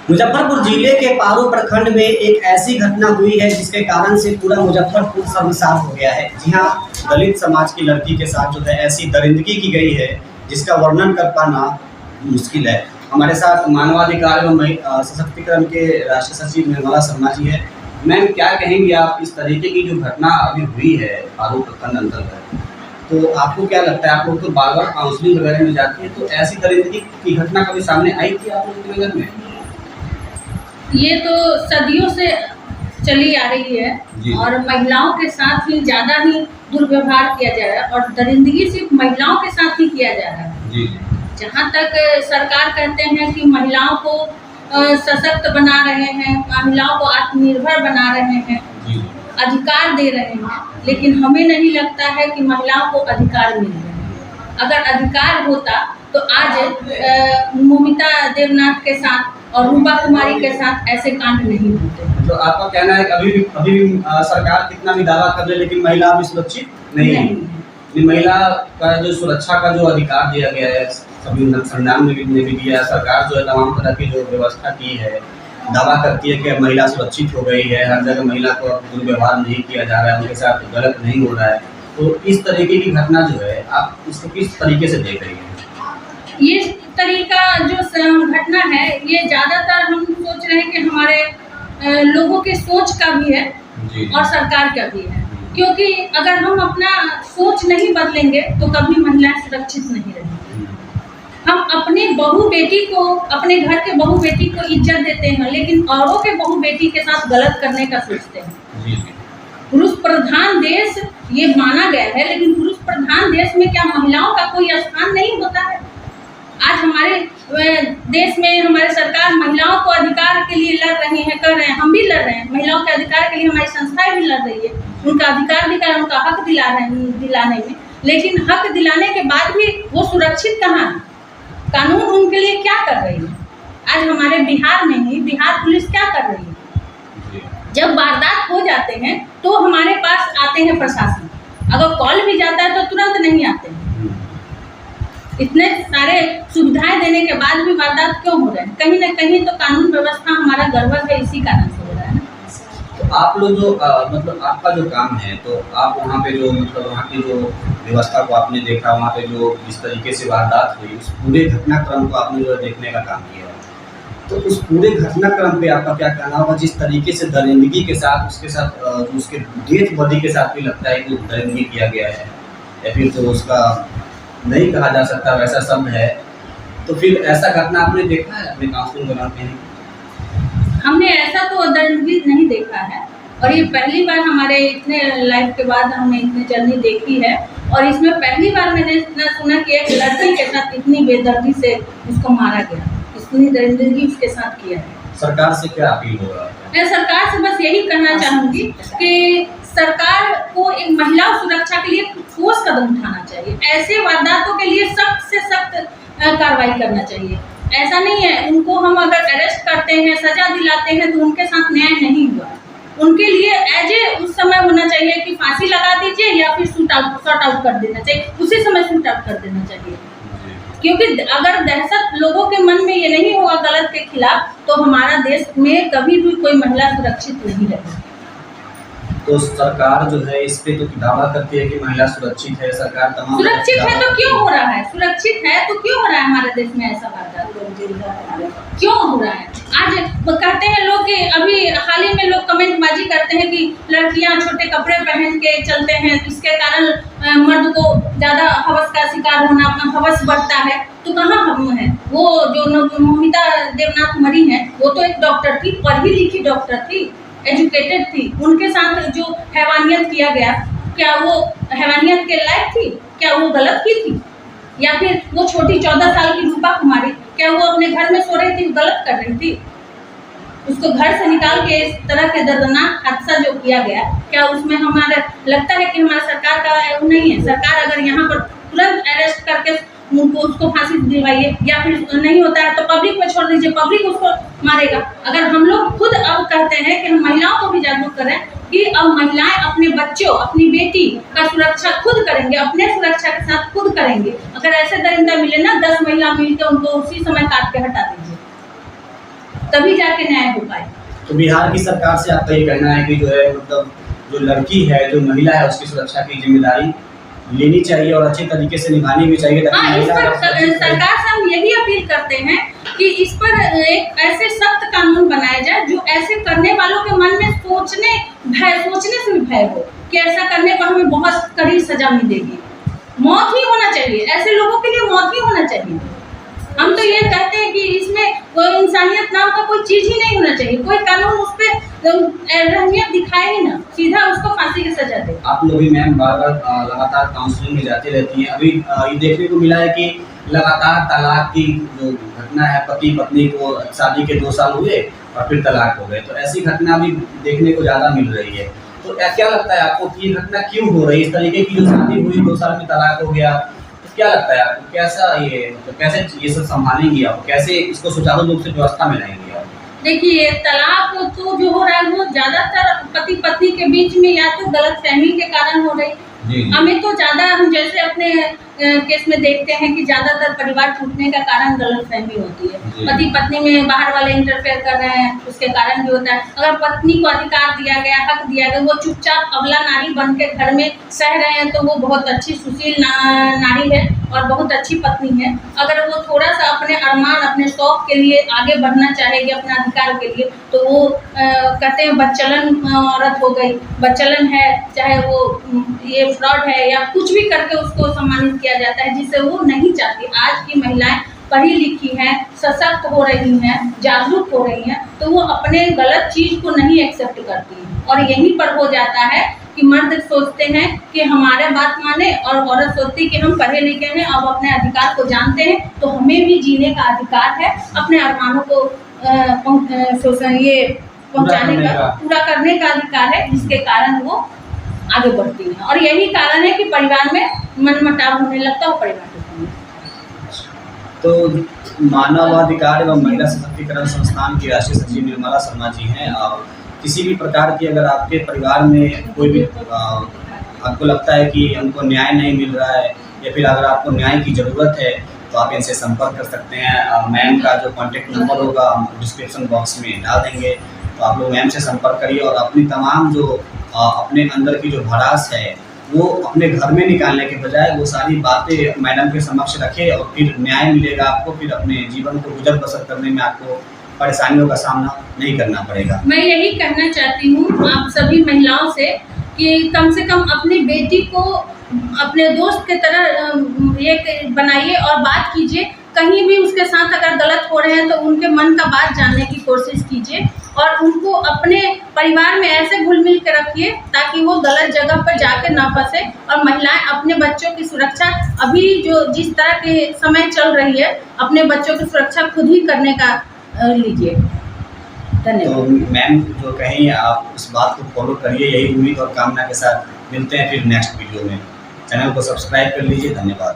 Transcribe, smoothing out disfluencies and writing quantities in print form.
मुजफ्फरपुर जिले के पारू प्रखंड में एक ऐसी घटना हुई है जिसके कारण से पूरा मुजफ्फरपुर शर्मसार हो गया है। जी हाँ, दलित समाज की लड़की के साथ जो है ऐसी दरिंदगी की गई है जिसका वर्णन कर पाना मुश्किल है। हमारे साथ मानवाधिकार एवं सशक्तिकरण के राष्ट्रीय सचिव निर्मला शर्मा जी है। मैम, क्या कहेंगी आप इस तरीके की जो घटना अभी हुई है पारू प्रखंड अंतर्गत, तो आपको क्या लगता है? आप लोग तो बार बार काउंसलिंग वगैरह में जाती है, तो ऐसी दरिंदगी की घटना कभी सामने आई थी आप लोगों के नजर में? ये तो सदियों से चली आ रही है और महिलाओं के साथ ही ज़्यादा ही दुर्व्यवहार किया जा रहा है और दरिंदगी सिर्फ महिलाओं के साथ ही किया जा रहा है। जी। जहाँ तक सरकार कहते हैं कि महिलाओं को सशक्त बना रहे हैं, महिलाओं को आत्मनिर्भर बना रहे हैं, अधिकार दे रहे हैं, लेकिन हमें नहीं लगता है कि महिलाओं को अधिकार मिल रहे हैं। अगर अधिकार होता तो आज मोमिता देवनाथ के साथ और रूपा कुमारी के साथ ऐसे कांड नहीं होते। तो आपका कहना है कि अभी भी सरकार कितना भी दावा कर ले लेकिन महिला अभी सुरक्षित नहीं है। महिला का जो सुरक्षा का जो अधिकार दिया गया है सभी संविधान में भी दिया है। सरकार जो है तमाम तरह की जो व्यवस्था की है, दावा करती है कि महिला सुरक्षित हो गई है, हर जगह महिला को दुर्व्यवहार नहीं किया जा रहा है, उनके साथ गलत नहीं हो रहा है। तो इस तरीके की घटना जो है आप इसको किस तरीके से देख रही हैं? ये तरीका जो घटना है ये ज़्यादातर हम सोच रहे हैं कि हमारे लोगों के सोच का भी है और सरकार का भी है, क्योंकि अगर हम अपना सोच नहीं बदलेंगे तो कभी महिलाएं सुरक्षित नहीं रहेंगी। हम अपने बहू बेटी को, अपने घर के बहू बेटी को इज्जत देते हैं, लेकिन औरों के बहू बेटी के साथ गलत करने का सोचते हैं। पुरुष प्रधान देश ये माना गया है, लेकिन पुरुष प्रधान देश में क्या महिलाओं का कोई स्थान नहीं होता है? आज हमारे देश में हमारी सरकार महिलाओं को अधिकार के लिए लड़ रही है, कर रहे हैं, हम भी लड़ रहे हैं। महिलाओं के अधिकार के लिए हमारी संस्थाएं भी लड़ रही है, उनका अधिकार दिलाने, उनका हक दिलाने में, लेकिन हक दिलाने के बाद भी वो सुरक्षित कहाँ है? कानून उनके लिए क्या कर रही है? आज हमारे बिहार में ही बिहार पुलिस क्या कर रही है? जब वारदात हो जाते हैं तो हमारे पास आते हैं प्रशासन, अगर कॉल भी जाता है तो तुरंत नहीं आते हैं। इतने सारे सुविधाएं देने के बाद भी वारदात क्यों हो रहे हैं? कहीं ना कहीं तो कानून व्यवस्था हमारा गड़बड़ है, इसी कारण से हो रहा है ना। तो आप लोग जो मतलब आपका जो काम है, तो आप वहाँ पे जो मतलब वहाँ की जो व्यवस्था को आपने देखा, वहाँ पे जो जिस तरीके से वारदात हुई उस पूरे घटनाक्रम को आपने जो देखने का काम किया, तो उस पूरे घटनाक्रम पे आपका क्या कहना होगा? जिस तरीके से दरिंदगी के साथ उसके साथ उसके डेथ बॉडी के साथ भी लगता है कि दरिंदगी किया गया है, या फिर तो उसका नहीं कहा जा सकता वैसा शब्द है, तो फिर ऐसा घटना आपने देखा है अपने काउंसलिंग बनाते हैं? हमने ऐसा तो दरिंदगी नहीं देखा है और ये पहली बार हमारे इतने लाइफ के बाद हमने इतनी जर्नी देखी है और इसमें पहली बार मैंने इतना सुना कि एक लड़की के साथ इतनी बेदर्दी से उसको मारा गया, इतनी दरिंदगी उसके साथ किया है। सरकार से क्या अपील हो रहा है? मैं सरकार से बस यही कहना चाहूँगी कि सरकार को एक महिला सुरक्षा के लिए ठोस कदम उठाना चाहिए। ऐसे वारदातों के लिए सख्त से सख्त कार्रवाई करना चाहिए। ऐसा नहीं है उनको हम अगर अरेस्ट करते हैं, सजा दिलाते हैं तो उनके साथ न्याय नहीं हुआ। उनके लिए उस समय होना चाहिए कि फांसी लगा दीजिए या फिर शूट आउट कर देना चाहिए, उसी समय शूट आउट कर देना चाहिए। क्योंकि अगर दहशत लोगों के मन में ये नहीं होगा गलत के खिलाफ, तो हमारा देश में कभी भी कोई महिला सुरक्षित नहीं रहेगी। तो सरकार जो है इस पे तो दावा करती है कि महिला सुरक्षित है, सरकार तमाम सुरक्षित है तो क्यों हो रहा है? सुरक्षित है तो क्यों हो रहा है हमारे देश में ऐसा वारदात? क्यों हो रहा है? आज कहते हैं लोग कि अभी हाल ही में लोग कमेंटबाजी करते हैं कि लड़कियां छोटे कपड़े पहन के चलते हैं, इसके कारण मर्द को ज़्यादा हवस का शिकार होना, अपना हवस बढ़ता है। तो कहाँ हम है? वो जो मोमिता देवनाथ मरी है वो तो एक डॉक्टर थी, पढ़ी लिखी डॉक्टर थी, एजुकेटेड थी। उनके साथ जो हैवानियत किया गया, क्या वो हैवानियत के लायक थी? क्या वो गलत की थी? या फिर वो छोटी 14 साल की रूपा कुमारी, क्या वो अपने घर में सो रही थी, गलत कर रही थी? उसको घर से निकाल के इस तरह के दर्दनाक हादसा जो किया गया, क्या उसमें हमारा लगता है कि हमारी सरकार का नहीं है? सरकार अगर यहाँ पर तुरंत अरेस्ट करके उनको उसको फांसी दिलवाइए, या फिर नहीं होता है तो पब्लिक में छोड़ दीजिए, पब्लिक उसको मारेगा। अगर हम लोग खुद अब कहते हैं कि हम महिलाओं को भी जागरूक करें कि अब महिलाएं अपने बच्चों, अपनी बेटी का सुरक्षा खुद करेंगे, अपने सुरक्षा के साथ खुद करेंगे। अगर ऐसे दरिंदा मिले ना, 10 महिला मिलकर उनको उसी समय काट के हटा दीजिए। तभी जाके न्याय हो पाए। तो बिहार की सरकार से आपका ये कहना है कि जो है मतलब जो लड़की है, जो महिला है, उसकी सुरक्षा की जिम्मेदारी लेनी चाहिए और अच्छे तरीके से निभानी भी चाहिए, ताकि हाँ, इस महिला पर का सुरक्षित रहे। सरकार से हम यही अपील करते हैं कि इस पर एक ऐसे सख्त कानून बनाया जाए जो ऐसे करने वालों के मन में सोचने से भी भय हो कि ऐसा करने पर हमें बहुत कड़ी सजा मिलेगी। मौत ही होना चाहिए, ऐसे लोगों के लिए मौत ही होना चाहिए। हम तो ये कहते हैं कि इसमें कोई इंसानियत नाम का कोई चीज ही नहीं होना चाहिए, कोई कानून उस पर अहमियत दिखाए ही ना, सीधा उसको फांसी की सजा दे। आप लोग भी मैम बार बार लगातार काउंसलिंग में जाती रहती हैं। अभी ये देखने को मिला है कि लगातार तलाक की जो घटना है, पति पत्नी को शादी के 2 साल हुए और फिर तलाक हो गए, तो ऐसी घटना भी देखने को ज़्यादा मिल रही है। तो क्या लगता है आपको कि ये घटना क्यों हो रही है? इस तरीके की जो शादी हुई 2 साल में तलाक हो गया, तो क्या लगता है आपको, कैसा ये मतलब कैसे ये सब संभालेंगी आप, कैसे इसको सुचारू रूप से व्यवस्था में लाएंगी आप? देखिए, तलाक तो जो हो रहा है वो ज्यादातर पति पत्नी के बीच में या तो गलतफहमी के कारण हो रही। हमें तो ज्यादा, हम जैसे अपने केस में देखते हैं कि ज्यादातर परिवार टूटने का कारण गलतफहमी होती है। पति पत्नी में बाहर वाले इंटरफेयर कर रहे हैं, उसके कारण भी होता है। अगर पत्नी को अधिकार दिया गया, हक दिया गया, वो चुपचाप अबला नारी बन के घर में सह रहे हैं, तो वो बहुत अच्छी सुशील नारी है और बहुत अच्छी पत्नी है। अगर वो थोड़ा सा अपने अरमान, अपने शौक के लिए आगे बढ़ना चाहेगी, अपने अधिकार के लिए, तो वो कहते हैं बच्चलन औरत हो गई, बच्चलन है, चाहे वो ये फ्रॉड है या कुछ भी करके उसको सम्मानित किया जाता है, जिसे वो नहीं चाहती। आज की महिलाएं पढ़ी लिखी हैं, सशक्त हो रही हैं, जागरूक हो रही हैं, तो वो अपने गलत चीज को नहीं एक्सेप्ट करती हैं। और यहीं पर हो जाता है कि मर्द सोचते हैं कि हमारे बात माने, और औरत सोचती है कि हम पढ़े लिखे हैं, अब अपने अधिकार को जानते हैं, तो हमें भी जीने का अधिकार है, अपने अरमानों को पहुंचाने का, पूरा करने का अधिकार है, जिसके कारण वो आगे बढ़ती हैं। और यही कारण है कि परिवार में मनमुटाव होने लगता है और परिवार तो मानवाधिकार एवं महिला सशक्तिकरण संस्थान की राष्ट्रीय सचिव निर्मला शर्मा जी हैं। और किसी भी प्रकार की अगर आपके परिवार में कोई भी आपको लगता है कि हमको न्याय नहीं मिल रहा है, या फिर अगर आपको न्याय की ज़रूरत है, तो आप इनसे संपर्क कर सकते हैं। मैम का जो कॉन्टेक्ट नंबर होगा डिस्क्रिप्शन बॉक्स में डाल देंगे, तो आप लोग मैम से संपर्क करिए और अपनी तमाम जो अपने अंदर की जो भड़ास है वो अपने घर में निकालने के बजाय वो सारी बातें मैडम के समक्ष रखें, और फिर न्याय मिलेगा आपको, फिर अपने जीवन को गुजर बसर करने में आपको परेशानियों का सामना नहीं करना पड़ेगा। मैं यही कहना चाहती हूँ आप सभी महिलाओं से कि कम से कम अपनी बेटी को अपने दोस्त के तरह ये बनाइए और बात कीजिए। कहीं भी उसके साथ अगर गलत हो रहे हैं तो उनके मन का बात जानने की कोशिश कीजिए, और उनको अपने परिवार में ऐसे घुल मिल के रखिए ताकि वो गलत जगह पर जाकर ना फंसे। और महिलाएं अपने बच्चों की सुरक्षा, अभी जो जिस तरह के समय चल रही है, अपने बच्चों की सुरक्षा खुद ही करने का लीजिए। धन्यवाद। तो मैम जो कहें आप इस बात को फॉलो करिए, यही उम्मीद और कामना के साथ मिलते हैं फिर नेक्स्ट वीडियो में। चैनल को सब्सक्राइब कर लीजिए। धन्यवाद।